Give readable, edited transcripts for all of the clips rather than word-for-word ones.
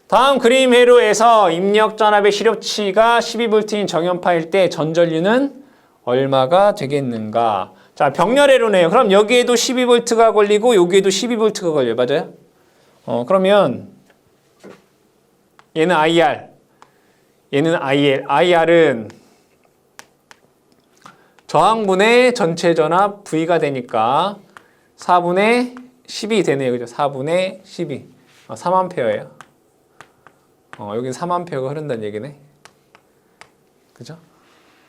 다음 그림 회로에서 입력 전압의 시력치가 12V인 정연파일 때 전전류는 얼마가 되겠는가? 자, 병렬회로네요. 그럼 여기에도 12V가 걸리고 여기에도 12V가 걸려요. 맞아요? 그러면 얘는 IR, 얘는 IL. IR은 저항분의 전체 전압 V가 되니까 4분의 10이 되네요. 그죠? 4분의 12. 3A예요. 여기 3A가 흐른다는 얘기네. 그죠?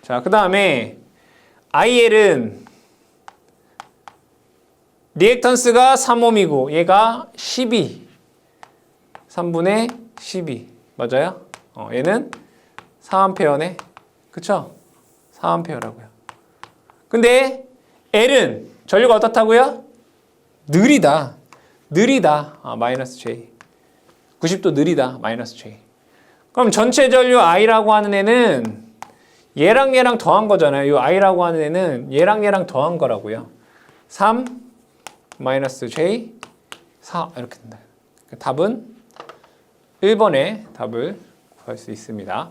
자, 그 다음에 IL은 리액턴스가 3옴이고 얘가 12. 3분의 12. 맞아요? 얘는 4A네. 그쵸? 4A라고요. 근데 L은 전류가 어떻다고요? 느리다. 마이너스 J. 90도 느리다. 마이너스 J. 그럼 전체 전류 I라고 하는 애는 얘랑 더한 거잖아요. 이 I라고 하는 애는 얘랑 더한 거라고요. 3 마이너스 J 4 이렇게 된다. 답은 1번의 답을 구할 수 있습니다.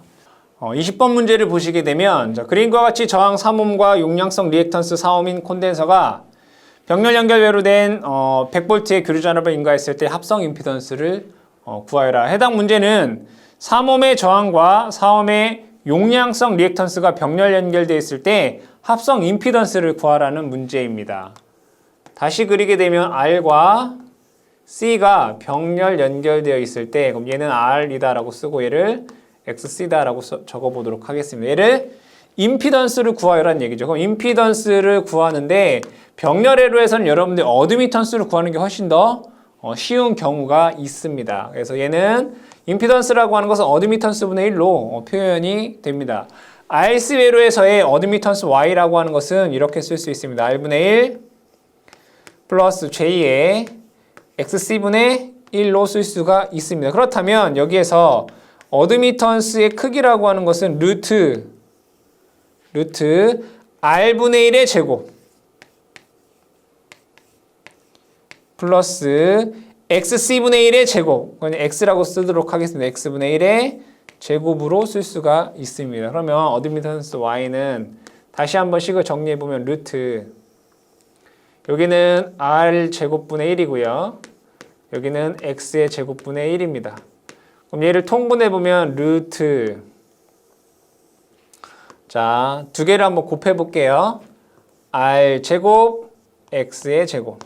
20번 문제를 보시게 되면 그림과 같이 저항 3옴과 용량성 리액턴스 4옴인 콘덴서가 병렬 연결회로 된 100V의 교류 전압을 인가했을 때 합성 임피던스를 구하여라. 해당 문제는 3옴의 저항과 4옴의 용량성 리액턴스가 병렬 연결되어 있을 때 합성 임피던스를 구하라는 문제입니다. 다시 그리게 되면 R과 C가 병렬 연결되어 있을 때 그럼 얘는 R이다라고 쓰고 얘를 XC다라고 적어보도록 하겠습니다. 얘를 임피던스를 구하여라는 얘기죠. 그럼 임피던스를 구하는데 병렬회로에서는 여러분들 어드미턴스를 구하는 게 훨씬 더 쉬운 경우가 있습니다. 그래서 얘는 임피던스라고 하는 것은 어드미턴스분의 1로 표현이 됩니다. RC 회로에서의 어드미턴스 Y라고 하는 것은 이렇게 쓸 수 있습니다. R분의 1 플러스 J의 XC분의 1로 쓸 수가 있습니다. 그렇다면 여기에서 어드미턴스의 크기라고 하는 것은 루트 R분의 1의 제곱 플러스 XC분의 1의 제곱, 그건 X라고 쓰도록 하겠습니다. X분의 1의 제곱으로 쓸 수가 있습니다. 그러면 어드미턴스 Y는 다시 한번 식을 정리해보면 루트 여기는 R 제곱분의 1이고요. 여기는 X의 제곱분의 1입니다. 그럼 얘를 통분해보면 루트 자, 두 개를 한번 곱해볼게요. R 제곱, X의 제곱.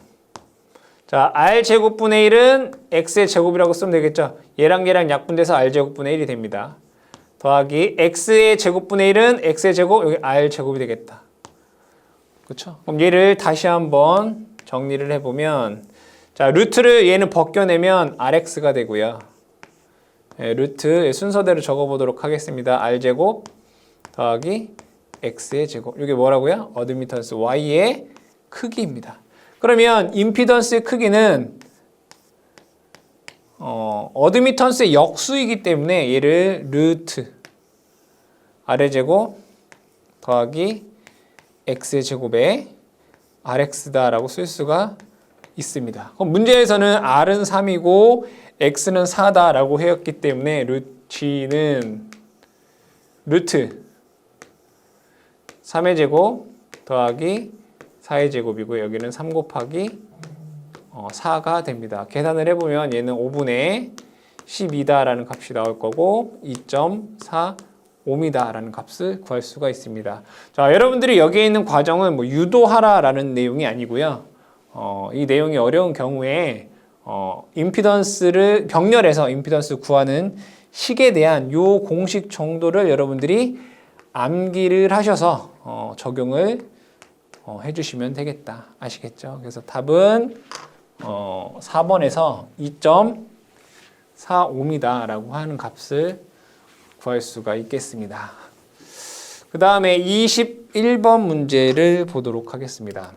자, R 제곱분의 1은 X의 제곱이라고 쓰면 되겠죠. 얘랑 약분돼서 R 제곱분의 1이 됩니다. 더하기 X의 제곱분의 1은 X의 제곱, 여기 R 제곱이 되겠다. 그렇죠? 그럼 얘를 다시 한번 정리를 해보면 자, 루트를 얘는 벗겨내면 RX가 되고요. 네, 루트 순서대로 적어보도록 하겠습니다. R제곱 더하기 X의 제곱. 이게 뭐라고요? 어드미턴스 Y의 크기입니다. 그러면 임피던스의 크기는 어드미턴스의 역수이기 때문에 얘를 루트 R의 제곱 더하기 X의 제곱에 RX다라고 쓸 수가 있습니다. 그럼 문제에서는 R은 3이고 X는 4다라고 했기 때문에 G는 루트 3의 제곱 더하기 4의 제곱이고 여기는 3 곱하기 4가 됩니다. 계산을 해보면 얘는 5분의 12다라는 값이 나올 거고 2.45이다라는 값을 구할 수가 있습니다. 자, 여러분들이 여기에 있는 과정은 뭐 유도하라라는 내용이 아니고요. 이 내용이 어려운 경우에 임피던스를 병렬해서 임피던스 구하는 식에 대한 요 공식 정도를 여러분들이 암기를 하셔서 적용을 해주시면 되겠다. 아시겠죠? 그래서 답은 4번에서 2.45m 라고 하는 값을 구할 수가 있겠습니다. 그 다음에 21번 문제를 보도록 하겠습니다.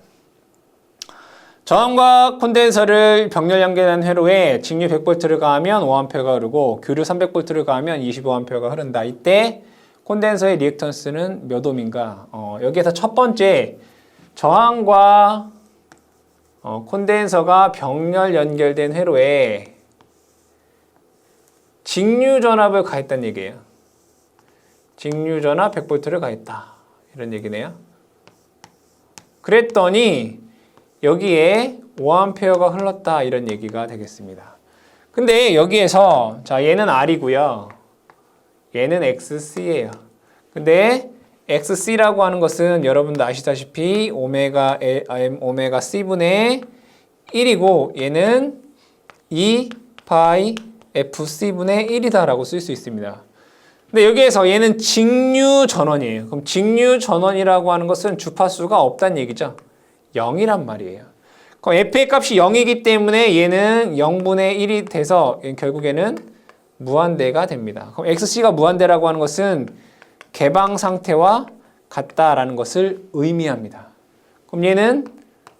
저항과 콘덴서를 병렬 연결한 회로에 직류 100V를 가하면 5A가 흐르고 교류 300V를 가하면 25A가 흐른다. 이때 콘덴서의 리액턴스는 몇 옴인가? 여기에서 첫 번째 저항과 콘덴서가 병렬 연결된 회로에 직류전압을 가했다는 얘기예요. 직류전압 100V를 가했다. 이런 얘기네요. 그랬더니 여기에 5A가 흘렀다. 이런 얘기가 되겠습니다. 근데 여기에서 자 얘는 R이고요. 얘는 XC예요. 근데 XC라고 하는 것은 여러분도 아시다시피 오메가 C분의 1이고 얘는 2 파이 FC분의 1이다라고 쓸 수 있습니다. 근데 여기에서 얘는 직류 전원이에요. 그럼 직류 전원이라고 하는 것은 주파수가 없다는 얘기죠. 0이란 말이에요. 그럼 F의 값이 0이기 때문에 얘는 0분의 1이 돼서 결국에는 무한대가 됩니다. 그럼 XC가 무한대라고 하는 것은 개방 상태와 같다라는 것을 의미합니다. 그럼 얘는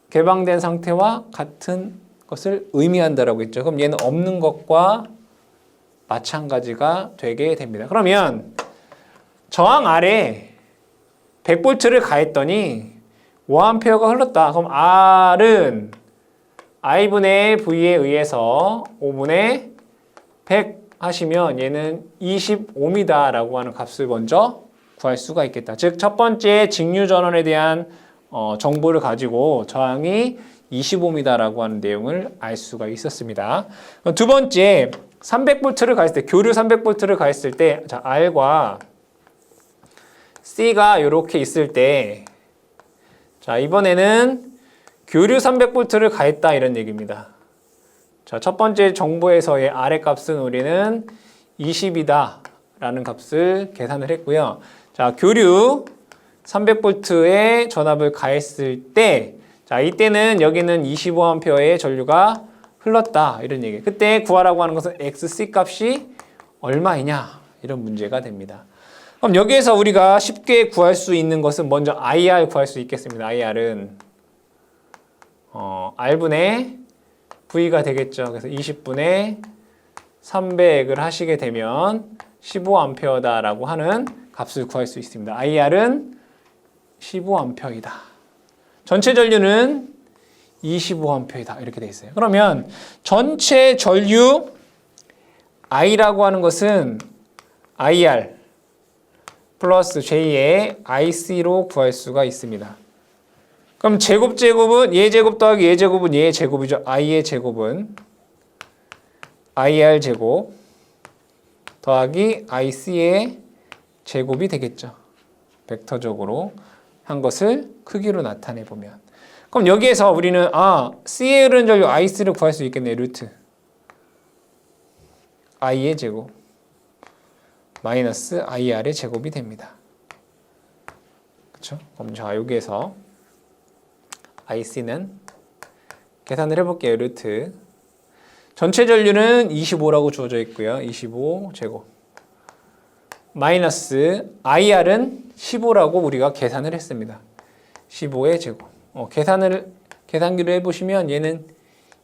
개방된 상태와 같은 것을 의미한다라고 했죠. 그럼 얘는 없는 것과 마찬가지가 되게 됩니다. 그러면 저항 아래 100V를 가했더니 5A가 흘렀다. 그럼 R은 I분의 V에 의해서 5분의 100 하시면 얘는 25m라고 하는 값을 먼저 구할 수가 있겠다. 즉 첫 번째 직류전원에 대한 정보를 가지고 저항이 25m라고 하는 내용을 알 수가 있었습니다. 두 번째 300V를 가했을 때 교류 300V를 가했을 때 자, R과 C가 이렇게 있을 때 자, 이번에는 교류 300V를 가했다 이런 얘기입니다. 자, 첫 번째 정보에서의 R의 값은 우리는 20이다 라는 값을 계산을 했고요. 자, 교류 300V의 전압을 가했을 때 자, 이때는 여기는 25A의 전류가 흘렀다 이런 얘기예요. 그때 구하라고 하는 것은 XC 값이 얼마이냐 이런 문제가 됩니다. 그럼 여기에서 우리가 쉽게 구할 수 있는 것은 먼저 IR 구할 수 있겠습니다. IR은 R분의 V가 되겠죠. 그래서 20분의 300을 하시게 되면 15A다라고 하는 값을 구할 수 있습니다. IR은 15A이다. 전체 전류는 25A이다. 이렇게 돼 있어요. 그러면 전체 전류 I라고 하는 것은 IR 플러스 J의 IC로 구할 수가 있습니다. 그럼 제곱은 얘 제곱 더하기 얘 제곱은 얘의 제곱이죠. I의 제곱은 IR 제곱 더하기 IC의 제곱이 되겠죠. 벡터적으로 한 것을 크기로 나타내 보면. 그럼 여기에서 우리는 C에 흐르는 전류 IC를 구할 수 있겠네요. 루트 I의 제곱 마이너스 IR의 제곱이 됩니다. 그렇죠? 그럼 자 여기에서 IC는 계산을 해볼게요. 루트 전체 전류는 25라고 주어져 있고요. 25 제곱 마이너스 IR은 15라고 우리가 계산을 했습니다. 15의 제곱 계산기를 해보시면 얘는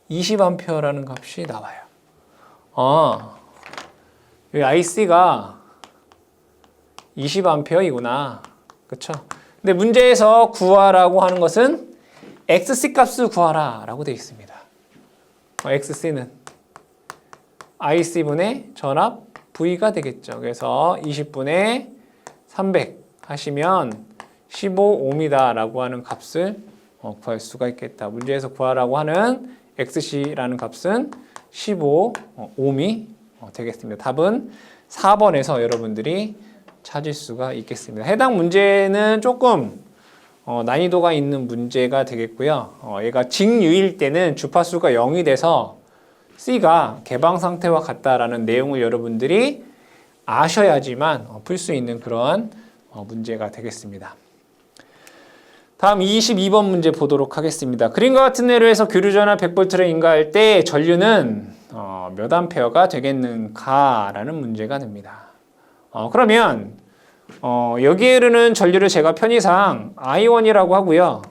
20A라는 값이 나와요. 이 IC가 20A이구나. 그쵸? 근데 문제에서 구하라고 하는 것은 XC 값을 구하라 라고 되어 있습니다. XC는 IC분의 전압 V가 되겠죠. 그래서 20분의 300 하시면 15ohm이다라고 하는 값을 구할 수가 있겠다. 문제에서 구하라고 하는 XC라는 값은 15ohm이 되겠습니다. 답은 4번에서 여러분들이 찾을 수가 있겠습니다. 해당 문제는 조금 난이도가 있는 문제가 되겠고요. 얘가 직유일 때는 주파수가 0이 돼서 C가 개방 상태와 같다라는 내용을 여러분들이 아셔야지만 풀 수 있는 그러한 문제가 되겠습니다. 다음 22번 문제 보도록 하겠습니다. 그림과 같은 예로 해서 교류전압 100V를 인가할 때 전류는 몇 암페어가 되겠는가 라는 문제가 됩니다. 그러면 여기에 흐르는 전류를 제가 편의상 I1이라고 하고요.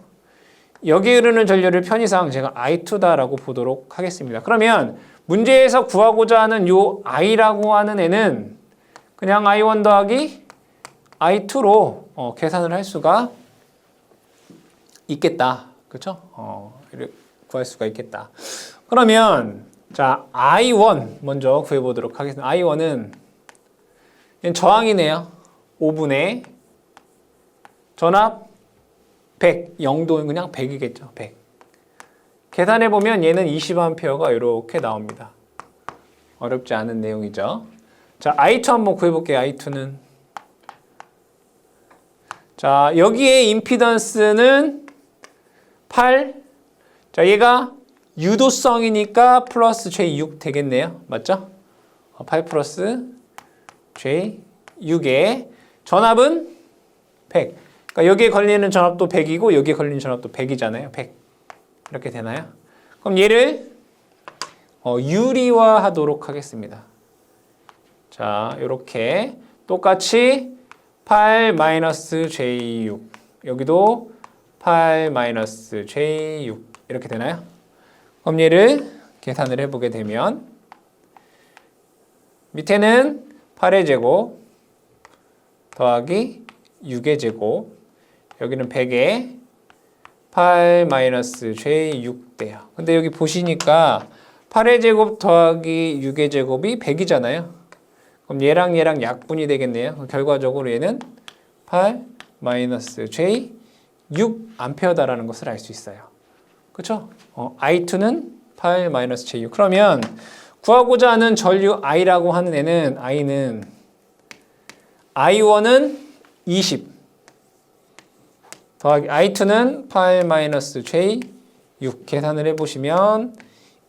여기에 흐르는 전류를 편의상 제가 I2다라고 보도록 하겠습니다. 그러면 문제에서 구하고자 하는 요 I라고 하는 애는 그냥 I1 더하기 I2로 계산을 할 수가 있겠다. 그렇죠? 구할 수가 있겠다. 그러면 자, I1 먼저 구해보도록 하겠습니다. I1은 저항이네요. 5분의 전압 100, 0도는 그냥 100이겠죠. 100. 계산해보면 얘는 20A가 이렇게 나옵니다. 어렵지 않은 내용이죠. 자, I2 한번 구해볼게요. I2는. 자, 여기에 임피던스는 8. 자, 얘가 유도성이니까 플러스 J6 되겠네요. 맞죠? 8 플러스 J6에 전압은 100. 그러니까 여기에 걸리는 전압도 100이고 여기에 걸리는 전압도 100이잖아요. 100. 이렇게 되나요? 그럼 얘를 유리화하도록 하겠습니다. 자, 이렇게 똑같이 8-J6 여기도 8-J6 이렇게 되나요? 그럼 얘를 계산을 해보게 되면 밑에는 8의 제곱 더하기 6의 제곱 여기는 100에 8-J6 돼요. 근데 여기 보시니까 8의 제곱 더하기 6의 제곱이 100이잖아요. 그럼 얘랑 얘랑 약분이 되겠네요. 결과적으로 얘는 8-J6A라는 것을 알 수 있어요. 그렇죠? I2는 8-J6. 그러면 구하고자 하는 전류 I라고 하는 애는 I1은 20 더하기 I2는 8-J6 계산을 해보시면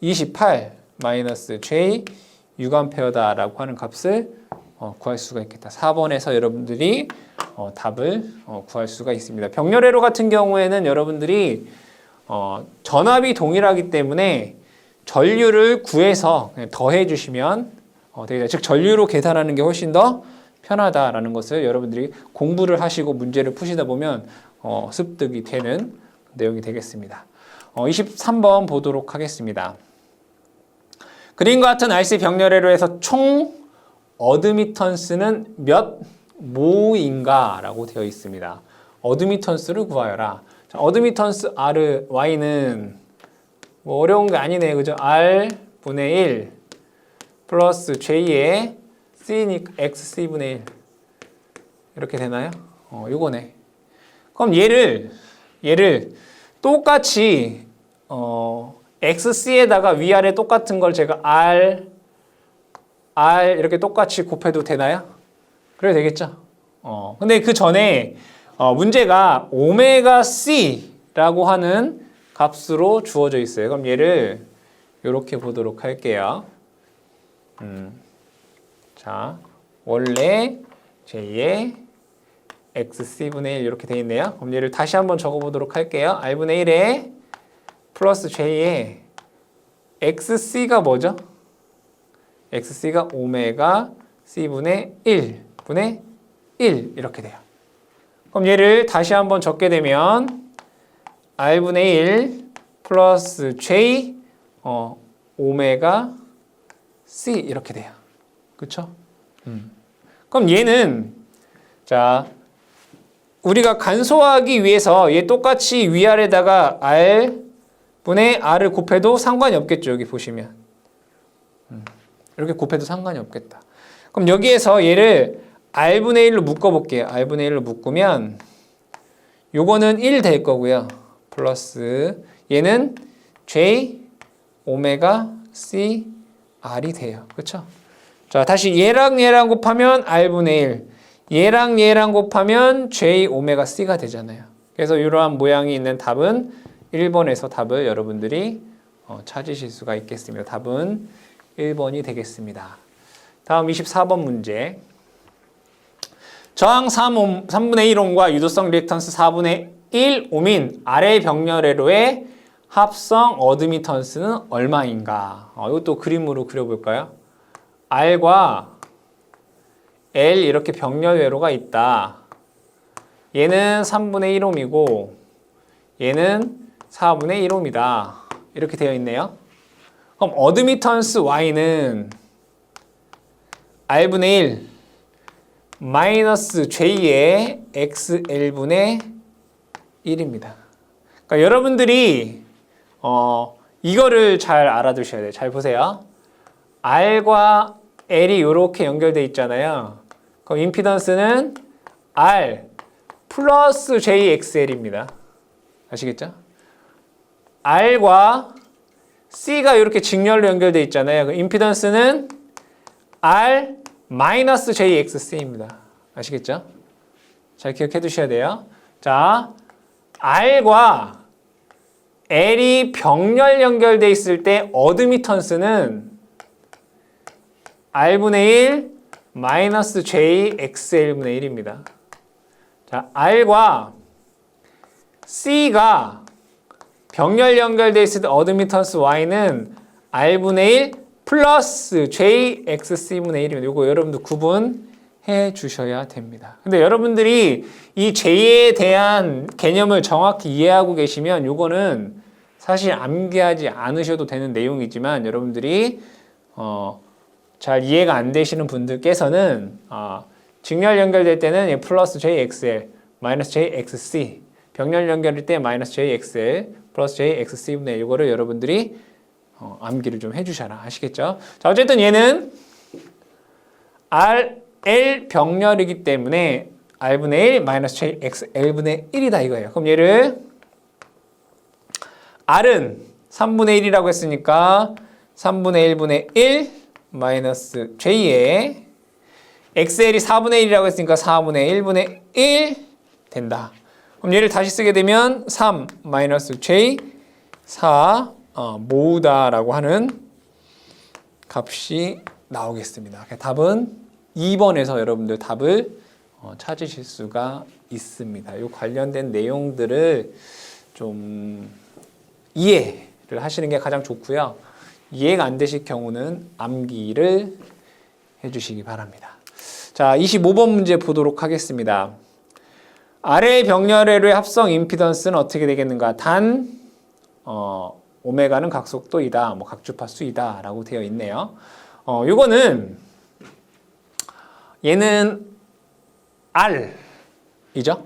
28-J6A다라고 하는 값을 구할 수가 있겠다. 4번에서 여러분들이 답을 구할 수가 있습니다. 병렬회로 같은 경우에는 여러분들이 전압이 동일하기 때문에 전류를 구해서 더해 주시면 되겠다. 즉 전류로 계산하는 게 훨씬 더 편하다라는 것을 여러분들이 공부를 하시고 문제를 푸시다 보면 습득이 되는 내용이 되겠습니다. 23번 보도록 하겠습니다. 그림과 같은 RC 병렬회로에서 총 어드미턴스는 몇 모인가 라고 되어 있습니다. 어드미턴스를 구하여라. 자, 어드미턴스 R, Y는 뭐 어려운 게 아니네. 그죠? R분의 1 플러스 J의 C니까 XC분의 1 이렇게 되나요? 요거네. 그럼 얘를 똑같이 XC에다가 위아래 똑같은 걸 제가 R 이렇게 똑같이 곱해도 되나요? 그래도 되겠죠? 근데 그 전에 문제가 오메가 C라고 하는 값으로 주어져 있어요. 그럼 얘를 이렇게 보도록 할게요. 자, 원래 J의 XC분의 1 이렇게 되어 있네요. 그럼 얘를 다시 한번 적어보도록 할게요. R분의 1에 플러스 J의 XC가 뭐죠? XC가 오메가 C분의 1분의 1 이렇게 돼요. 그럼 얘를 다시 한번 적게 되면 R분의 1 플러스 J 오메가 C 이렇게 돼요. 그쵸? 그럼 얘는 자 우리가 간소화하기 위해서 얘 똑같이 위아래다가 R분의 R을 곱해도 상관이 없겠죠. 여기 보시면 이렇게 곱해도 상관이 없겠다. 그럼 여기에서 얘를 R분의 1로 묶어볼게요. R분의 1로 묶으면 요거는 1 될 거고요. 플러스 얘는 J 오메가 C R이 돼요. 그렇죠? 자, 다시 얘랑 얘랑 곱하면 R분의 1 얘랑 얘랑 곱하면 J 오메가 C가 되잖아요. 그래서 이러한 모양이 있는 답은 1번에서 답을 여러분들이 찾으실 수가 있겠습니다. 답은 1번이 되겠습니다. 다음 24번 문제. 저항 3분의 1옴과 유도성 리액턴스 4분의 1옴인 아래 병렬회로의 합성 어드미턴스는 얼마인가? 이것도 그림으로 그려볼까요? R과 L 이렇게 병렬회로가 있다. 얘는 3분의 1옴이고 얘는 4분의 1옴이다. 이렇게 되어 있네요. 그럼 어드미턴스 Y는 R분의 1 마이너스 J의 XL분의 1입니다. 그러니까 여러분들이 이거를 잘 알아두셔야 돼요. 잘 보세요. R과 L이 이렇게 연결돼 있잖아요. 그럼 임피던스는 R 플러스 JXL입니다. 아시겠죠? R과 C가 이렇게 직렬로 연결돼 있잖아요. 그럼 임피던스는 R 마이너스 JXC입니다. 아시겠죠? 잘 기억해 두셔야 돼요. 자, R과 L이 병렬 연결돼 있을 때 어드미턴스는 R분의 1 마이너스 JXL분의 1입니다. 자, R과 C가 병렬 연결돼 있을 때 어드미턴스 Y는 R분의 1 플러스 JXC분의 1입니다. 이거 여러분들 구분해 주셔야 됩니다. 근데 여러분들이 이 J에 대한 개념을 정확히 이해하고 계시면 이거는 사실 암기하지 않으셔도 되는 내용이지만 여러분들이 잘 이해가 안 되시는 분들께서는 직렬 연결될 때는 플러스 JXL, 마이너스 JXC, 병렬 연결일 때 마이너스 JXL, 플러스 JXC분의 이거를 여러분들이 암기를 좀 해주셔라. 아시겠죠? 자, 어쨌든 얘는 RL 병렬이기 때문에 R분의 1 마이너스 JXL분의 1이다 이거예요. 그럼 얘를 R은 3분의 1이라고 했으니까 3분의 1분의 1 마이너스 J에 XL이 4분의 1이라고 했으니까 4분의 1분의 1 된다. 그럼 얘를 다시 쓰게 되면 3 마이너스 J 4 모으다라고 하는 값이 나오겠습니다. 답은 2번에서 여러분들 답을 찾으실 수가 있습니다. 이 관련된 내용들을 좀 이해를 하시는 게 가장 좋고요. 이해가 안 되실 경우는 암기를 해주시기 바랍니다. 자, 25번 문제 보도록 하겠습니다. 아래 병렬의 합성 임피던스는 어떻게 되겠는가? 단 오메가는 각속도이다, 뭐 각주파수이다 라고 되어 있네요. 요거는 얘는 R이죠?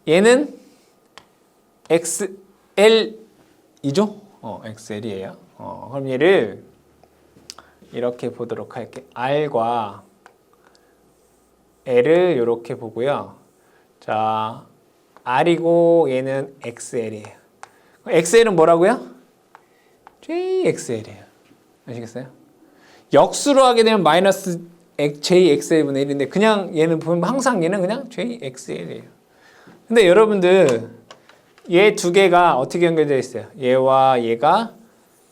얘는 XL이죠? XL이에요. 그럼 얘를 이렇게 보도록 할게요. R과 L을 이렇게 보고요. 자, R이고 얘는 XL이에요. XL은 뭐라고요? JXL이에요. 아시겠어요? 역수로 하게 되면 마이너스 JXL분의 1인데 그냥 얘는 보면 항상 얘는 그냥 JXL이에요. 근데 여러분들 얘 두 개가 어떻게 연결되어 있어요? 얘와 얘가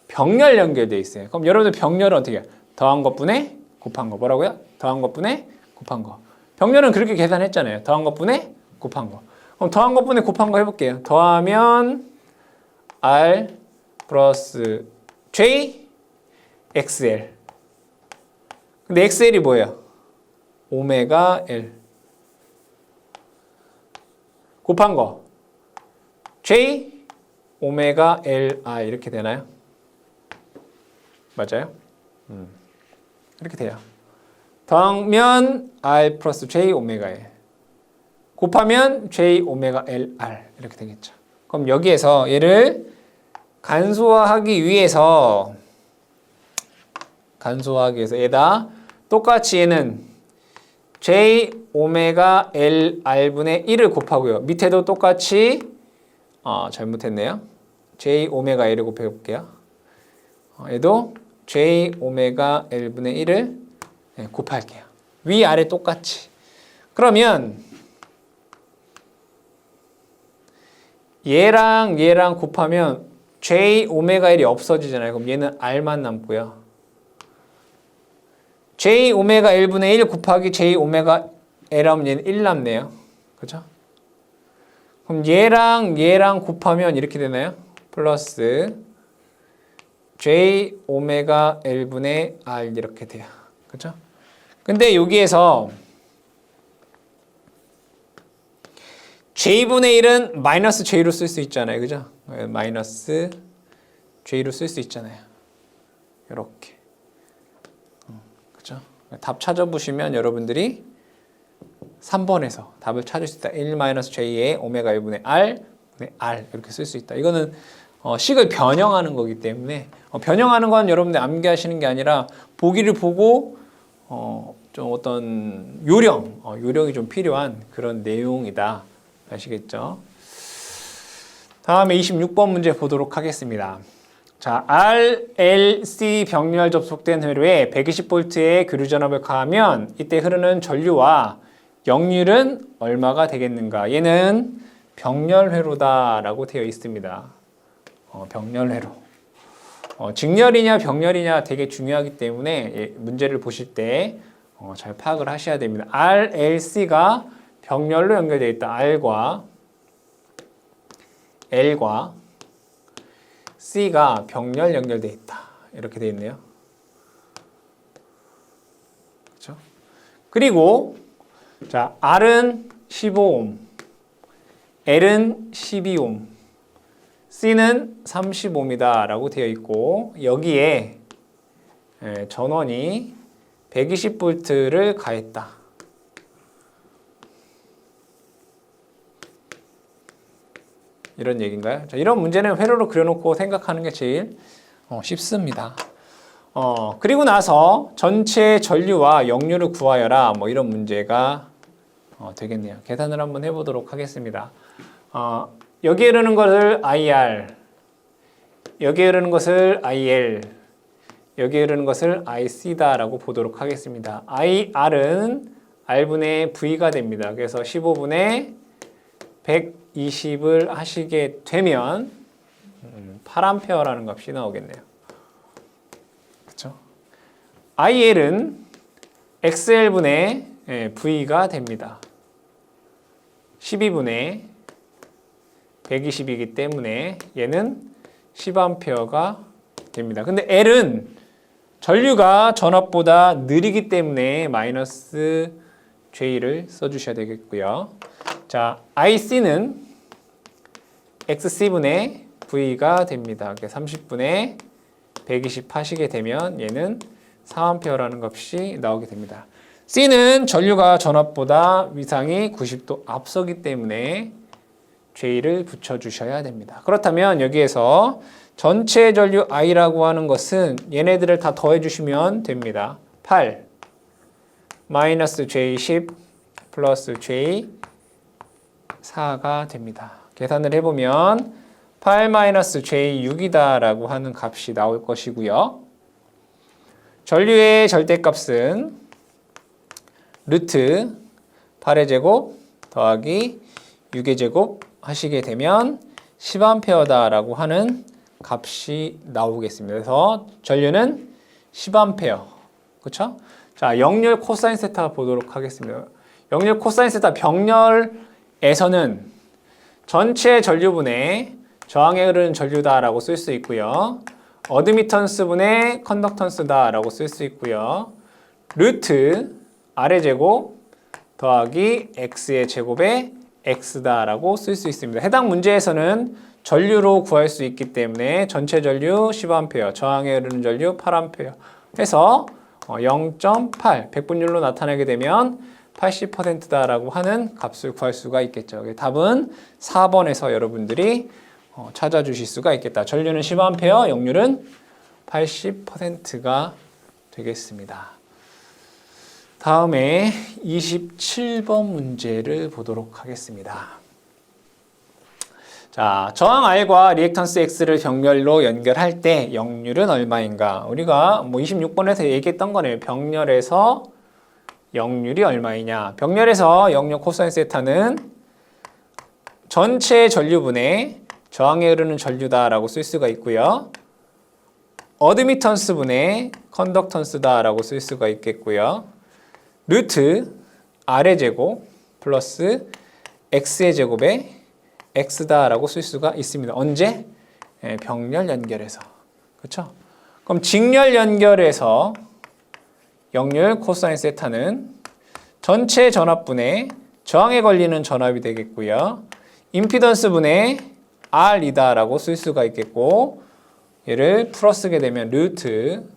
병렬 연결되어 있어요. 그럼 여러분들 병렬은 어떻게 해요? 더한 것분에 곱한 거. 뭐라고요? 더한 것분에 곱한 거. 병렬은 그렇게 계산했잖아요. 더한 것분에 곱한 거. 그럼 더한 것분에 곱한 거 해볼게요. 더하면 R 플러스 J XL. 근데 XL이 뭐예요? 오메가 L. 곱한 거. J 오메가 LI 이렇게 되나요? 맞아요? 이렇게 돼요. 더하면 R 플러스 J 오메가 L. 곱하면 J 오메가 LR 이렇게 되겠죠. 그럼 여기에서 얘를 간소화하기 위해서 얘다 똑같이 얘는 J 오메가 LR분의 1을 곱하고요. 밑에도 똑같이 잘못했네요. J 오메가 L을 곱해볼게요. 얘도 J 오메가 L분의 1을 곱할게요. 위아래 똑같이. 그러면 얘랑 곱하면 J 오메가 L이 없어지잖아요. 그럼 얘는 R만 남고요. J 오메가 L분의 1 곱하기 J 오메가 L 하면 얘는 1 남네요. 그죠? 그럼 얘랑 곱하면 이렇게 되나요? 플러스 J 오메가 L분의 R 이렇게 돼요. 그죠? 근데 여기에서 J분의 1은 마이너스 J로 쓸 수 있잖아요. 그죠? 마이너스 J로 쓸 수 있잖아요. 이렇게. 그죠? 답 찾아보시면 여러분들이 3번에서 답을 찾을 수 있다. 1-J의 오메가 1분의 R, R 이렇게 쓸 수 있다. 이거는 식을 변형하는 거기 때문에 변형하는 건 여러분들 암기하시는 게 아니라 보기를 보고 좀 어떤 요령이 좀 필요한 그런 내용이다. 아시겠죠? 다음에 26번 문제 보도록 하겠습니다. 자, RLC 병렬 접속된 회로에 120V의 교류 전압을 가하면 이때 흐르는 전류와 역률은 얼마가 되겠는가? 얘는 병렬 회로다라고 되어 있습니다. 병렬 회로. 직렬이냐 병렬이냐 되게 중요하기 때문에 문제를 보실 때 잘 파악을 하셔야 됩니다. RLC가 병렬로 연결되어 있다. L과 C가 병렬 연결되어 있다. 이렇게 되어 있네요. 그렇죠? 그리고 자, R은 15옴, L은 12옴, C는 30옴이다 라고 되어 있고 여기에 전원이 120V를 가했다. 이런 얘기인가요? 자, 이런 문제는 회로로 그려놓고 생각하는 게 제일 쉽습니다. 그리고 나서 전체 전류와 역류를 구하여라. 뭐 이런 문제가 되겠네요. 계산을 한번 해보도록 하겠습니다. 여기에 흐르는 것을 IR, 여기에 흐르는 것을 IL, 여기에 흐르는 것을 IC다라고 보도록 하겠습니다. IR은 R분의 V가 됩니다. 그래서 15분의 120을 하시게 되면 8A라는 값이 나오겠네요. 그렇죠? IL은 XL분의 V가 됩니다. 12분의 120이기 때문에 얘는 10A가 됩니다. 근데 L은 전류가 전압보다 느리기 때문에 마이너스 J를 써주셔야 되겠고요. 자, IC는 XC분의 V가 됩니다. 30분의 120 하시게 되면 얘는 4A라는 값이 나오게 됩니다. C는 전류가 전압보다 위상이 90도 앞서기 때문에 J를 붙여주셔야 됩니다. 그렇다면 여기에서 전체 전류 I라고 하는 것은 얘네들을 다 더해주시면 됩니다. 8 마이너스 J10 플러스 J4가 됩니다. 계산을 해보면 8 마이너스 J6이다 라고 하는 값이 나올 것이고요. 전류의 절대값은 루트 8의 제곱 더하기 6의 제곱 하시게 되면 10A 라고 하는 값이 나오겠습니다. 그래서 전류는 10A. 그렇죠? 자, 역률 코사인 세타 보도록 하겠습니다. 역률 코사인 세타 병렬에서는 전체 전류분의 저항에 흐르는 전류다라고 쓸 수 있고요. 어드미턴스분의 컨덕턴스다라고 쓸 수 있고요. 루트 R의 제곱 더하기 X의 제곱에 X다라고 쓸 수 있습니다. 해당 문제에서는 전류로 구할 수 있기 때문에 전체 전류 10A, 저항에 흐르는 전류 8A 해서 0.8 백분율로 나타내게 되면 80%다라고 하는 값을 구할 수가 있겠죠. 답은 4번에서 여러분들이 찾아주실 수가 있겠다. 전류는 10A, 역률은 80%가 되겠습니다. 다음에 27번 문제를 보도록 하겠습니다. 자, 저항 R과 리액턴스 X를 병렬로 연결할 때 역률은 얼마인가? 우리가 26번에서 얘기했던 거네요. 병렬에서 역률이 얼마이냐? 병렬에서 역률 코사인 세타는 전체 전류분의 저항에 흐르는 전류다라고 쓸 수가 있고요. 어드미턴스분의 컨덕턴스다라고 쓸 수가 있겠고요. 루트 R의 제곱 플러스 X의 제곱에 X다라고 쓸 수가 있습니다. 언제? 병렬 연결해서. 그렇죠? 그럼 직렬 연결해서 역률 코사인 세타는 전체 전압분의 저항에 걸리는 전압이 되겠고요. 임피던스분의 R이다라고 쓸 수가 있겠고 얘를 풀어쓰게 되면 루트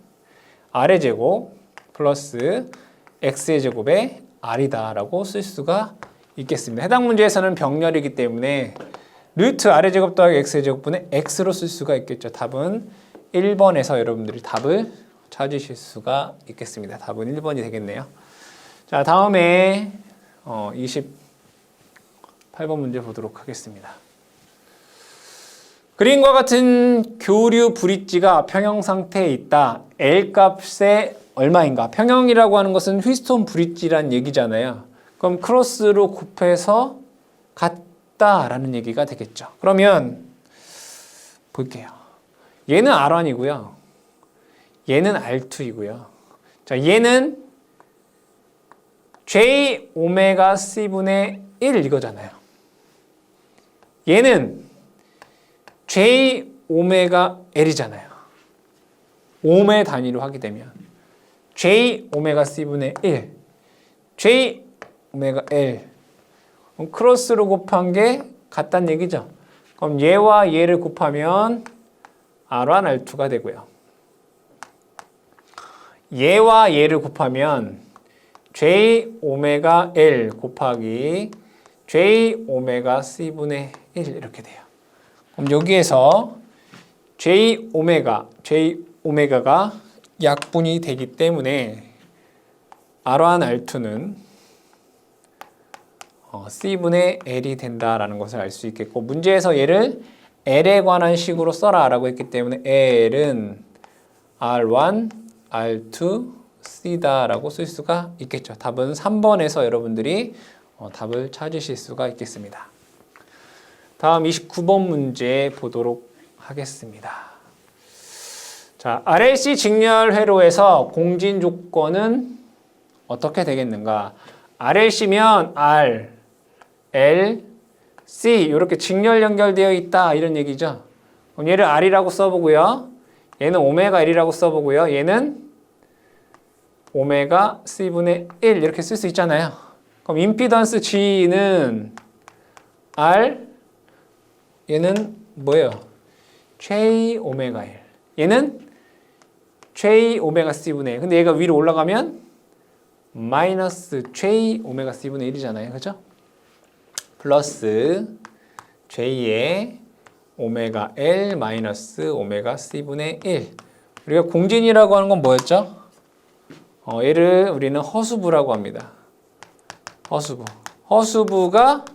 R의 제곱 플러스 X의 제곱에 R이다라고 쓸 수가 있겠습니다. 해당 문제에서는 병렬이기 때문에 루트 아래 제곱 더하기 x의 제곱분의 x로 쓸 수가 있겠죠. 답은 1번에서 여러분들이 답을 찾으실 수가 있겠습니다. 답은 1번이 되겠네요. 자, 다음에 28번 문제 보도록 하겠습니다. 그림과 같은 교류 브릿지가 평형 상태에 있다. L 값에 얼마인가? 평형이라고 하는 것은 휘스톤 브릿지란 얘기잖아요. 그럼 크로스로 곱해서 같다라는 얘기가 되겠죠. 그러면 볼게요. 얘는 R1이고요. 얘는 R2이고요. 자, 얘는 J 오메가 C분의 1 이거잖아요. 얘는 J 오메가 L이잖아요. 옴의 단위로 하게 되면 J 오메가 C분의 1 J 오메가 L 그럼 크로스로 곱한 게 같다는 얘기죠. 그럼 얘와 얘를 곱하면 R1, R2가 되고요. 얘와 얘를 곱하면 J 오메가 L 곱하기 J 오메가 C분의 1 이렇게 돼요. 그럼 여기에서 J 오메가가 약분이 되기 때문에 R1, R2는 C분의 L이 된다라는 것을 알 수 있겠고, 문제에서 얘를 L에 관한 식으로 써라라고 했기 때문에 L은 R1, R2, C다라고 쓸 수가 있겠죠. 답은 3번에서 여러분들이 답을 찾으실 수가 있겠습니다. 다음 29번 문제 보도록 하겠습니다. 자, RLC 직렬 회로에서 공진 조건은 어떻게 되겠는가? RLC면 R, L, C 이렇게 직렬 연결되어 있다 이런 얘기죠. 그럼 얘를 R이라고 써보고요. 얘는 오메가 L이라고 써보고요. 얘는 오메가 C분의 1 이렇게 쓸 수 있잖아요. 그럼 임피던스 G는 R, 얘는 뭐예요? J 오메가 1. 얘는 J 오메가 C분의 1. 근데 얘가 위로 올라가면 마이너스 J 오메가 C분의 1이잖아요. 그죠? 플러스 J의 오메가 L 마이너스 오메가 C분의 1. 우리가 공진이라고 하는 건 뭐였죠? 얘를 우리는 허수부라고 합니다. 허수부가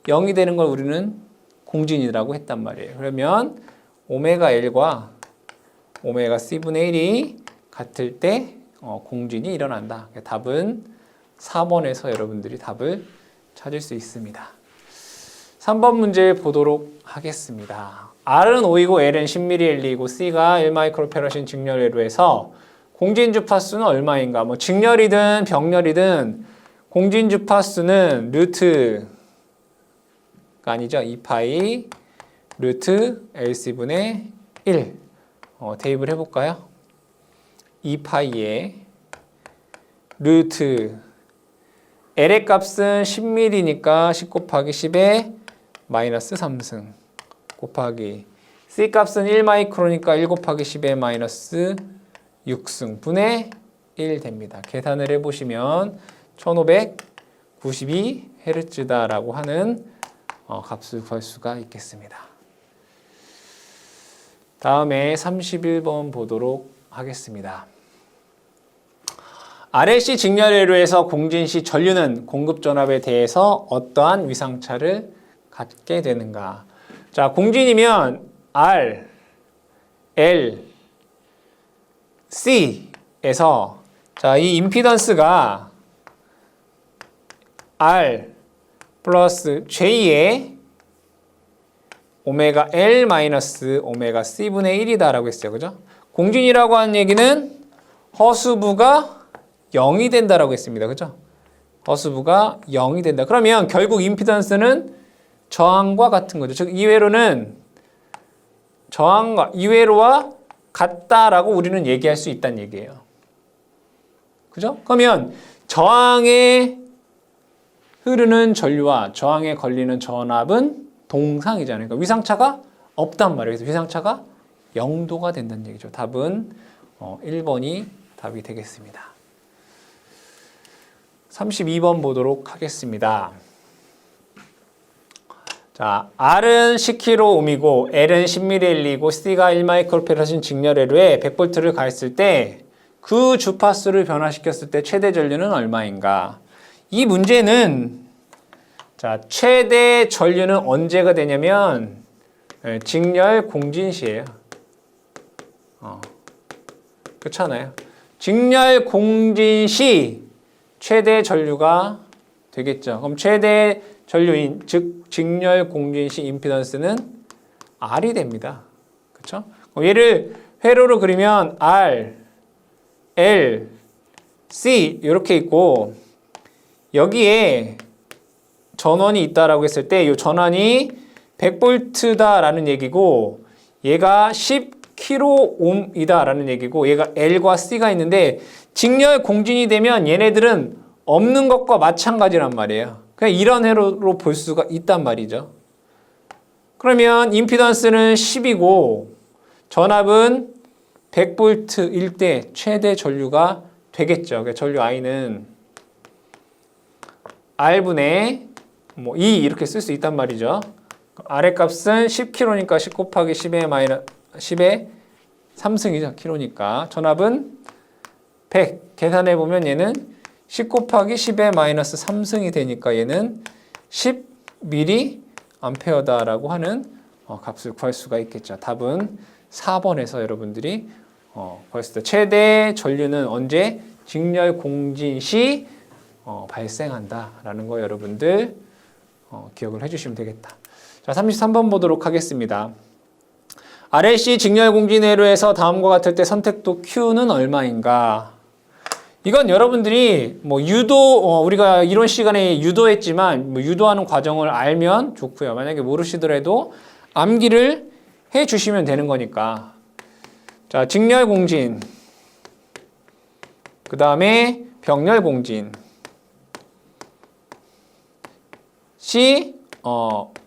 0이 되는 걸 우리는 공진이라고 했단 말이에요. 그러면 오메가 L과 오메가 C분의 1이 같을 때 공진이 일어난다. 답은 4번에서 여러분들이 답을 찾을 수 있습니다. 3번 문제 보도록 하겠습니다. R은 5이고 L은 10mL, L이고 C가 1마이크로페라신 직렬회로에서 공진 주파수는 얼마인가? 뭐 직렬이든 병렬이든 공진 주파수는 루트가 아니죠. 2파이 루트 LC분의 1 대입을 해볼까요? 2파이에 루트 L의 값은 10ml니까 10 곱하기 10에 마이너스 3승 곱하기 C 값은 1마이크로니까 1 곱하기 10에 마이너스 6승 분의 1 됩니다. 계산을 해보시면 1592Hz다라고 하는 값을 구할 수가 있겠습니다. 다음에 31번 보도록 하겠습니다. RLC 직렬회로에서 공진 시 전류는 공급전압에 대해서 어떠한 위상차를 갖게 되는가? 자, 공진이면 R, L, C에서 자, 이 임피던스가 R 플러스 J의 오메가 L 마이너스 오메가 C분의 1이다라고 했어요. 그죠? 공진이라고 하는 얘기는 허수부가 0이 된다라고 했습니다. 그죠? 허수부가 0이 된다. 그러면 결국 임피던스는 저항과 같은 거죠. 즉 이회로는 저항과 이회로와 같다라고 우리는 얘기할 수 있다는 얘기예요. 그죠? 그러면 저항에 흐르는 전류와 저항에 걸리는 전압은 동상이잖아요. 그러니까 위상차가 없단 말이에요. 그래서 위상차가 0도가 된다는 얘기죠. 답은 1번이 답이 되겠습니다. 32번 보도록 하겠습니다. 자, R은 10kΩ이고 L은 10mL이고 C가 1μF인 직렬회로에 100V를 가했을 때 그 주파수를 변화시켰을 때 최대 전류는 얼마인가? 이 문제는 자, 최대 전류는 언제가 되냐면 직렬 공진시예요. 그렇잖아요. 직렬 공진시 최대 전류가 되겠죠. 그럼 최대 전류인 즉 직렬 공진시 임피던스는 R이 됩니다. 그렇죠? 얘를 회로로 그리면 R, L, C 이렇게 있고 여기에 전원이 있다라고 했을 때 이 전원이 100V다라는 얘기고 얘가 10kΩ이다라는 얘기고 얘가 L과 C가 있는데 직렬 공진이 되면 얘네들은 없는 것과 마찬가지란 말이에요. 그냥 이런 회로로 볼 수가 있단 말이죠. 그러면 임피던스는 10이고 전압은 100V일 때 최대 전류가 되겠죠. 그러니까 전류 I는 R분의 2 이렇게 쓸 수 있단 말이죠. R의 값은 10kg니까 10 곱하기 10의 3승이죠. kg니까. 전압은 100. 계산해 보면 얘는 10 곱하기 10의 마이너스 3승이 되니까 얘는 10mA다라고 하는 값을 구할 수가 있겠죠. 답은 4번에서 여러분들이 구할 수 있다. 최대 전류는 언제? 직렬 공진 시 발생한다라는 거 여러분들 기억을 해주시면 되겠다. 자, 33번 보도록 하겠습니다. RLC 직렬 공진 회로에서 다음과 같을 때 선택도 Q는 얼마인가? 이건 여러분들이 우리가 이론 시간에 유도했지만 유도하는 과정을 알면 좋고요. 만약에 모르시더라도 암기를 해 주시면 되는 거니까. 자, 직렬 공진. 그 다음에 병렬 공진. C,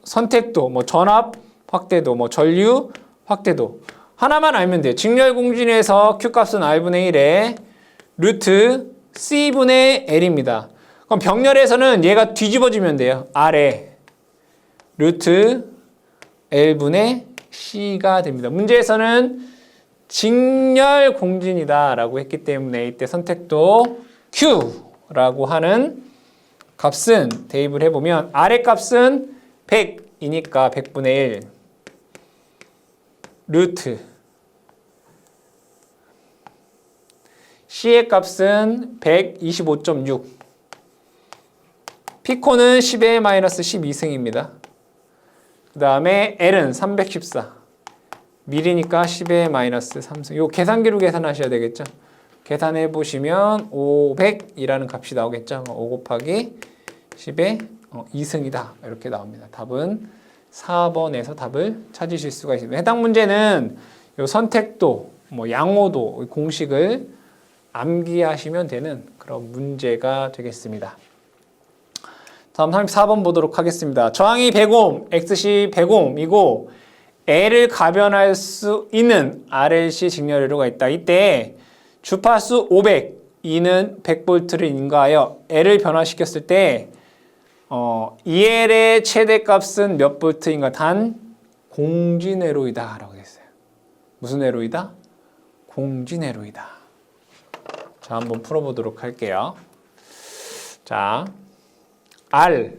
선택도, 전압 확대도, 전류 확대도. 하나만 알면 돼요. 직렬 공진에서 Q값은 R분의 1에 루트 C분의 L입니다. 그럼 병렬에서는 얘가 뒤집어지면 돼요. R에 루트 L분의 C가 됩니다. 문제에서는 직렬 공진이다 라고 했기 때문에 이때 선택도 Q라고 하는 값은 대입을 해보면 R의 값은 100이니까 100분의 1 루트 C의 값은 125.6 피코는 10의 마이너스 12승입니다. 그 다음에 L은 314 밀이니까 10의 마이너스 3승. 요 계산기로 계산하셔야 되겠죠. 계산해 보시면 500이라는 값이 나오겠죠. 5 곱하기 10의 2승이다. 이렇게 나옵니다. 답은 4번에서 답을 찾으실 수가 있습니다. 해당 문제는 요 선택도, 양호도 공식을 암기하시면 되는 그런 문제가 되겠습니다. 다음 34번 보도록 하겠습니다. 저항이 100옴, XC 100옴이고 L을 가변할 수 있는 RLC 직렬회로가 있다. 이때 주파수 500, E는 100V를 인가하여 L을 변화시켰을 때 EL의 최대값은 몇 볼트인가? 단 공진회로이다 라고 했어요. 무슨 회로이다? 공진회로이다. 자, 한번 풀어보도록 할게요. 자, R,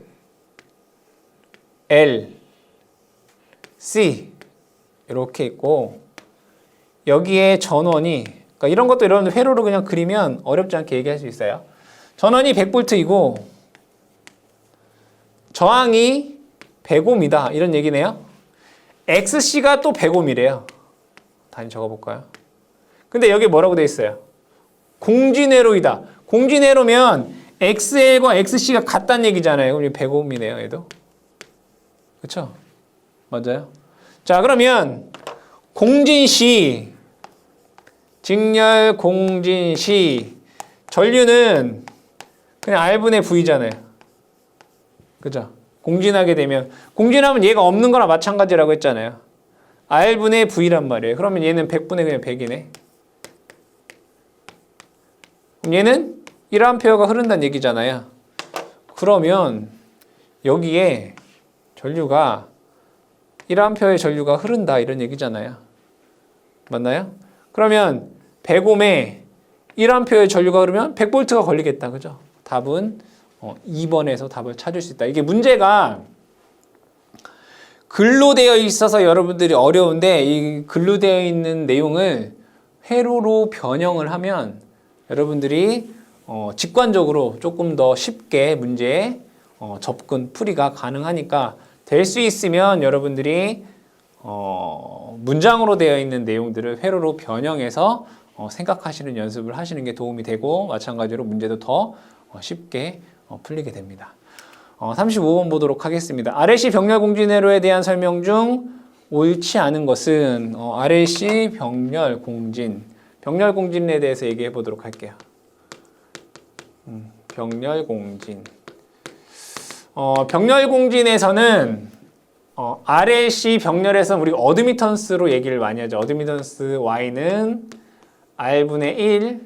L, C 이렇게 있고 여기에 전원이 그러니까 이런 것도 여러분들 회로로 그냥 그리면 어렵지 않게 얘기할 수 있어요. 전원이 100V이고 저항이 100옴이다 이런 얘기네요. XC가 또 100옴이래요. 다시 적어볼까요? 근데 여기 뭐라고 돼 있어요? 공진회로이다. 공진회로면 XL과 XC가 같다는 얘기잖아요. 그럼 100옴이네요. 얘도. 그쵸? 맞아요? 자, 그러면 공진시, 직렬 공진시 전류는 그냥 R분의 V잖아요. 그죠? 공진하게 되면 공진하면 얘가 없는 거나 마찬가지라고 했잖아요. R분의 V란 말이에요. 그러면 얘는 100분의 그냥 100이네. 그럼 얘는 1A가 흐른다는 얘기잖아요. 그러면 여기에 전류가 1A의 전류가 흐른다 이런 얘기잖아요. 맞나요? 그러면 100옴에 1A의 전류가 흐르면 100V가 걸리겠다. 그죠? 답은 2번에서 답을 찾을 수 있다. 이게 문제가 글로 되어 있어서 여러분들이 어려운데 이 글로 되어 있는 내용을 회로로 변형을 하면 여러분들이 직관적으로 조금 더 쉽게 문제에 접근, 풀이가 가능하니까 될 수 있으면 여러분들이 문장으로 되어 있는 내용들을 회로로 변형해서 생각하시는 연습을 하시는 게 도움이 되고 마찬가지로 문제도 더 쉽게 풀리게 됩니다. 35번 보도록 하겠습니다. RLC 병렬 공진 회로에 대한 설명 중 옳지 않은 것은 RLC 병렬 공진에 대해서 얘기해 보도록 할게요. 병렬 공진. 병렬 공진에서는 RLC 병렬에서 우리 어드미턴스로 얘기를 많이 하죠. 어드미턴스 Y는 R분의 1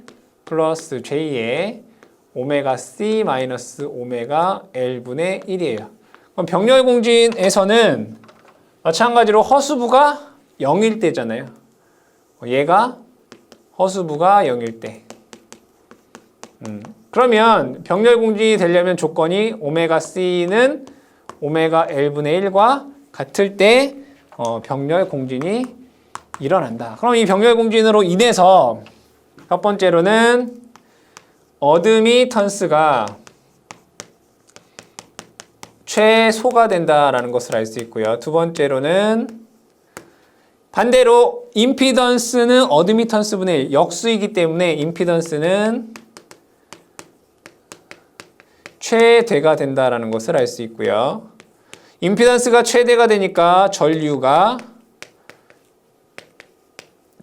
플러스 J의 오메가 C 마이너스 오메가 L분의 1이에요. 그럼 병렬 공진에서는 마찬가지로 허수부가 0일 때잖아요. 얘가 허수부가 0일 때. 그러면 병렬 공진이 되려면 조건이 오메가 C는 오메가 L분의 1과 같을 때 병렬 공진이 일어난다. 그럼 이 병렬 공진으로 인해서 첫 번째로는 어드미턴스가 최소가 된다라는 것을 알 수 있고요. 두 번째로는 반대로 임피던스는 어드미턴스분의 1, 역수이기 때문에 임피던스는 최대가 된다라는 것을 알 수 있고요. 임피던스가 최대가 되니까 전류가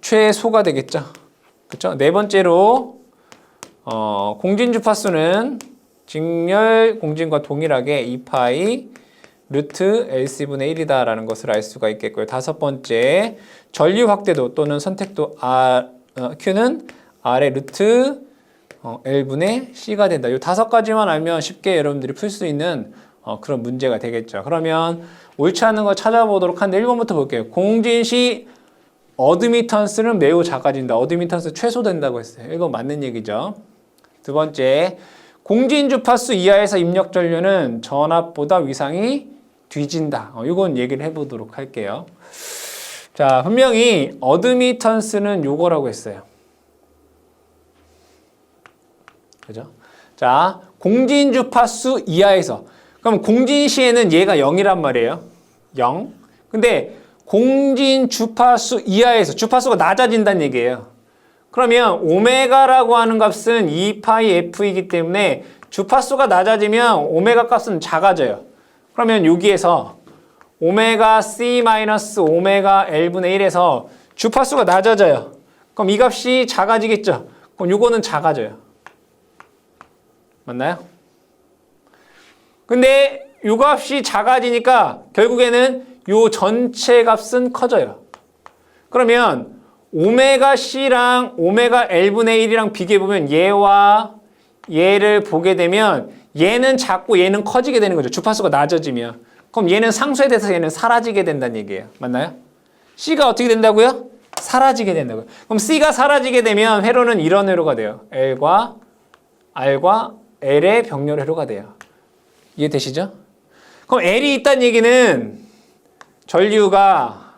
최소가 되겠죠. 그렇죠? 네 번째로 공진 주파수는 직렬 공진과 동일하게 2파이 루트 LC분의 1이다라는 것을 알 수가 있겠고요. 다섯 번째, 전류 확대도 또는 선택도 Q는 R의 루트 L분의 C가 된다. 이 다섯 가지만 알면 쉽게 여러분들이 풀 수 있는 그런 문제가 되겠죠. 그러면 옳지 않은 거 찾아보도록 하는데 1번부터 볼게요. 공진 시 어드미턴스는 매우 작아진다. 어드미턴스 최소된다고 했어요. 이거 맞는 얘기죠. 두 번째, 공진 주파수 이하에서 입력 전류는 전압보다 위상이 뒤진다. 이건 얘기를 해보도록 할게요. 자, 분명히 어드미턴스는 요거라고 했어요. 그죠? 자, 공진 주파수 이하에서. 그럼 공진 시에는 얘가 0이란 말이에요. 0. 근데 공진 주파수 이하에서 주파수가 낮아진다는 얘기예요. 그러면 오메가라고 하는 값은 2파이 F이기 때문에 주파수가 낮아지면 오메가 값은 작아져요. 그러면 여기에서 오메가 C 마이너스 오메가 L분의 1에서 주파수가 낮아져요. 그럼 이 값이 작아지겠죠? 그럼 요거는 작아져요. 맞나요? 근데 요 값이 작아지니까 결국에는 요 전체 값은 커져요. 그러면 오메가 C랑 오메가 L분의 1이랑 비교해보면 얘와 얘를 보게 되면 얘는 작고 얘는 커지게 되는 거죠. 주파수가 낮아지면. 그럼 얘는 상쇄돼서 얘는 사라지게 된다는 얘기예요. 맞나요? C가 어떻게 된다고요? 사라지게 된다고요. 그럼 C가 사라지게 되면 회로는 이런 회로가 돼요. L과 R과 L의 병렬 회로가 돼요. 이해되시죠? 그럼 L이 있다는 얘기는 전류가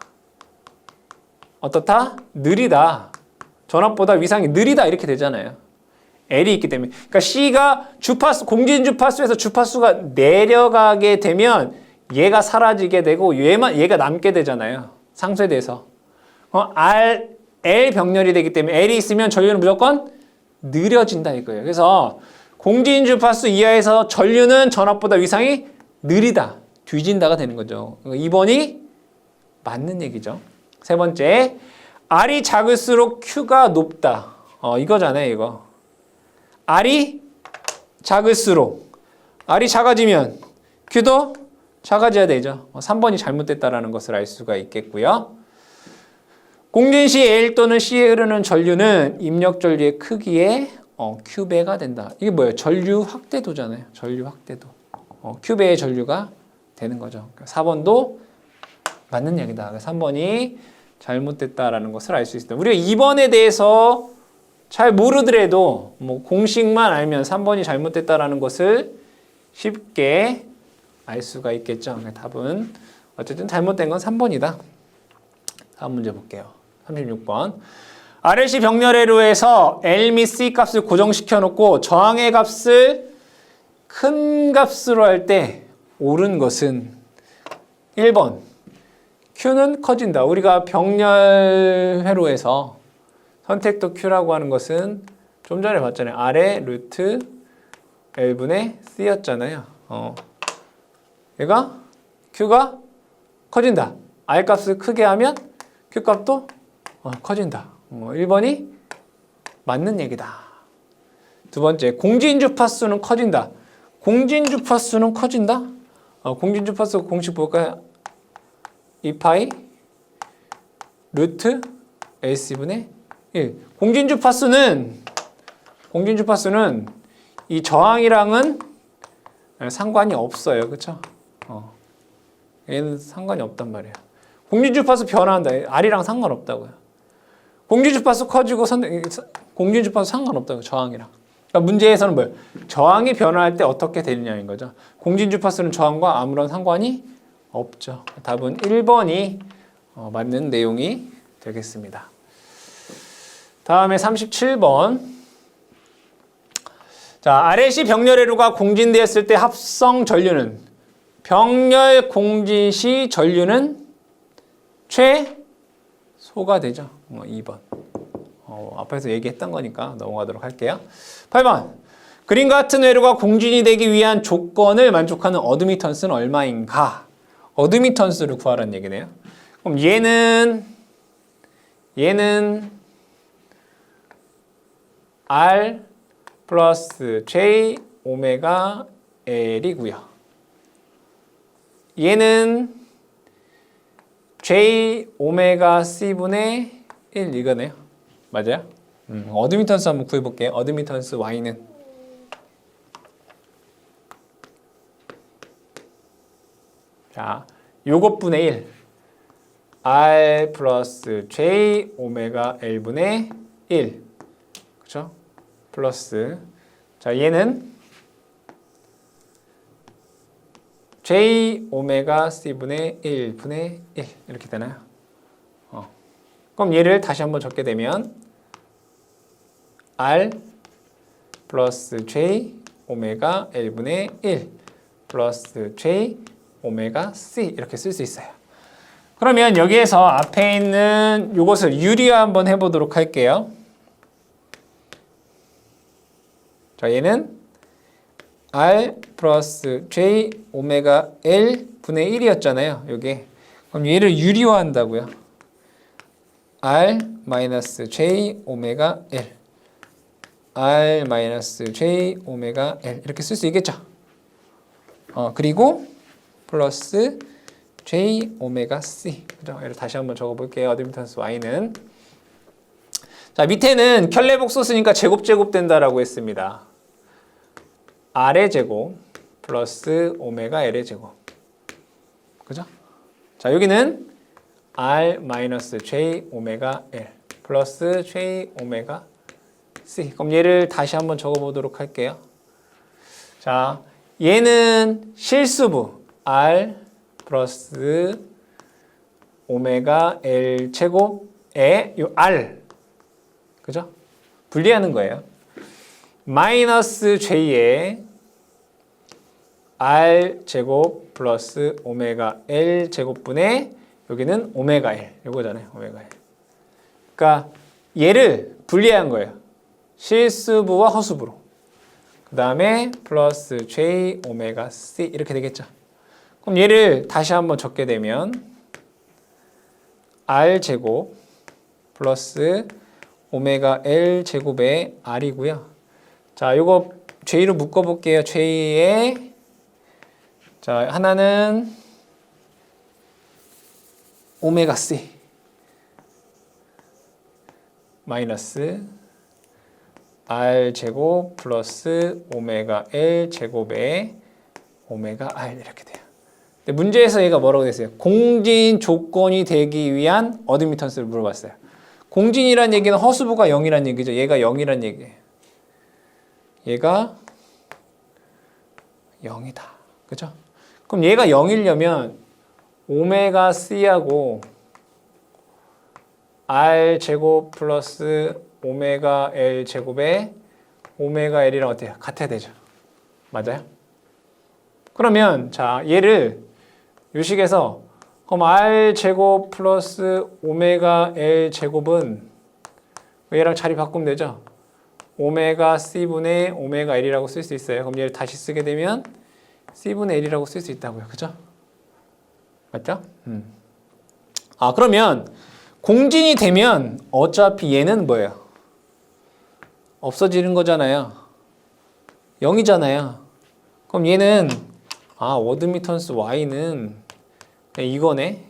어떻다? 느리다. 전압보다 위상이 느리다 이렇게 되잖아요. L이 있기 때문에. 그러니까 C가 주파수, 공진 주파수에서 주파수가 내려가게 되면 얘가 사라지게 되고 얘가 남게 되잖아요. 상쇄돼서. L 병렬이 되기 때문에 L이 있으면 전류는 무조건 느려진다 이거예요. 그래서 공진 주파수 이하에서 전류는 전압보다 위상이 느리다. 뒤진다가 되는 거죠. 2번이 맞는 얘기죠. 세 번째, R이 작을수록 Q가 높다. 이거잖아요, 이거. R이 작을수록 R이 작아지면 Q도 작아져야 되죠. 3번이 잘못됐다라는 것을 알 수가 있겠고요. 공진 시 L 또는 C에 흐르는 전류는 입력 전류의 크기의 Q배가 된다. 이게 뭐예요? 전류 확대도잖아요. 전류 확대도. Q배의 전류가 되는 거죠. 4번도 맞는 얘기다. 3번이 잘못됐다라는 것을 알 수 있습니다. 우리가 2번에 대해서 잘 모르더라도 뭐 공식만 알면 3번이 잘못됐다라는 것을 쉽게 알 수가 있겠죠. 답은 어쨌든 잘못된 건 3번이다. 다음 문제 볼게요. 36번. RLC 병렬회로에서 L 및 C 값을 고정시켜 놓고 저항의 값을 큰 값으로 할 때 옳은 것은 1번. Q는 커진다. 우리가 병렬 회로에서 선택도 Q라고 하는 것은 좀 전에 봤잖아요. R의 루트 L분의 C였잖아요. 얘가 Q가 커진다. R 값을 크게 하면 Q 값도 커진다. 1번이 맞는 얘기다. 두 번째, 공진주파수는 커진다. 공진주파수는 커진다? 공진주파수 공식 볼까요? 2파이 루트 LC분의 1. 공진주파수는 이 저항이랑은 상관이 없어요. 그렇죠? 얘는 상관이 없단 말이에요. 공진주파수 변화한다. R이랑 상관없다고요. 공진주파수 커지고 공진주파수 상관없다고요. 저항이랑. 그러니까 문제에서는 뭐예요? 저항이 변화할 때 어떻게 되느냐인 거죠. 공진주파수는 저항과 아무런 상관이 없죠. 답은 1번이 맞는 내용이 되겠습니다. 다음에 37번. 자, RLC 병렬회로가 공진되었을 때 합성 전류는 병렬 공진 시 전류는 최소가 되죠. 2번. 앞에서 얘기했던 거니까 넘어가도록 할게요. 8번. 그림과 같은 회로가 공진이 되기 위한 조건을 만족하는 어드미턴스는 얼마인가? 어드미턴스를 구하라는 얘기네요. 그럼 얘는 R 플러스 J 오메가 L이고요. 얘는 J 오메가 C분의 1 이거네요. 맞아요? 어드미턴스 한번 구해볼게요. 어드미턴스 Y는 자, 요것분의 1 R 플러스 J 오메가 L분의 1 그쵸? 플러스 자 얘는 J 오메가 C분의 1분의 1 이렇게 되나요? 그럼 얘를 다시 한번 적게 되면 R 플러스 J 오메가 L분의 1 플러스 J 오메가 C 이렇게 쓸 수 있어요. 그러면 여기에서 앞에 있는 이것을 유리화 한번 해보도록 할게요. 자, 얘는 R 플러스 J 오메가 L 분의 1이었잖아요. 여기. 그럼 얘를 유리화한다고요. R 마이너스 J 오메가 L R 마이너스 J 오메가 L 이렇게 쓸 수 있겠죠. 그리고 플러스 J 오메가 C. 그죠? 얘를 다시 한번 적어볼게요. 어드미턴스 Y는 자 밑에는 켤레복소 쓰니까 제곱 된다라고 했습니다. R의 제곱 플러스 오메가 L의 제곱. 그죠? 자 여기는 R 마이너스 J 오메가 L 플러스 J 오메가 C. 그럼 얘를 다시 한번 적어보도록 할게요. 자 얘는 실수부 R 플러스 오메가 L 제곱에 요 R 그죠? 분리하는 거예요. 마이너스 J에 R 제곱 플러스 오메가 L 제곱분의 여기는 오메가 L 요거잖아요. 오메가 L. 그러니까 얘를 분리한 거예요. 실수부와 허수부로. 그 다음에 플러스 J 오메가 C 이렇게 되겠죠. 그럼 얘를 다시 한번 적게 되면 R 제곱 플러스 오메가 L 제곱의 R이고요. 자, 요거 J로 묶어 볼게요. J에 자, 하나는 오메가 C 마이너스 R 제곱 플러스 오메가 L 제곱의 오메가 R 이렇게 돼요. 근데 문제에서 얘가 뭐라고 됐어요? 공진 조건이 되기 위한 어드미턴스를 물어봤어요. 공진이란 얘기는 허수부가 0이란 얘기죠. 얘가 0이란 얘기예요. 얘가 0이다. 그죠? 그럼 얘가 0이려면 오메가 C하고 R 제곱 플러스 오메가 L 제곱에 오메가 L이랑 어때요? 같아야 되죠. 맞아요? 그러면 자 얘를 요식에서 그럼 R 제곱 플러스 오메가 L 제곱은 얘랑 자리 바꾸면 되죠? 오메가 C분의 오메가 L이라고 쓸 수 있어요. 그럼 얘를 다시 쓰게 되면 C분의 L이라고 쓸 수 있다고요. 그죠? 맞죠? 아 그러면 공진이 되면 어차피 얘는 뭐예요? 없어지는 거잖아요. 0이잖아요. 그럼 얘는 어드미턴스 Y는 이거네.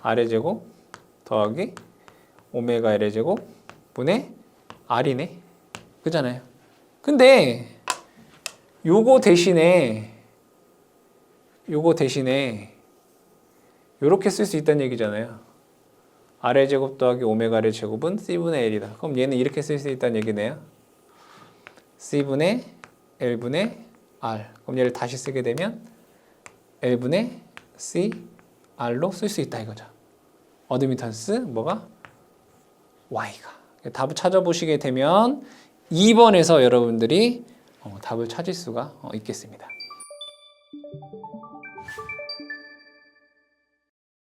R의 제곱 더하기 오메가 L의 제곱 분의 R이네. 그잖아요. 근데 요거 대신에 요렇게 쓸 수 있다는 얘기잖아요. R의 제곱 더하기 오메가 L의 제곱은 C분의 L이다. 그럼 얘는 이렇게 쓸 수 있다는 얘기네요. C분의 L분의 R. 그럼 얘를 다시 쓰게 되면 L분의 C, R로 쓸 수 있다 이거죠. 어드미턴스 뭐가? Y가. 답을 찾아보시게 되면 2번에서 여러분들이 답을 찾을 수가 있겠습니다.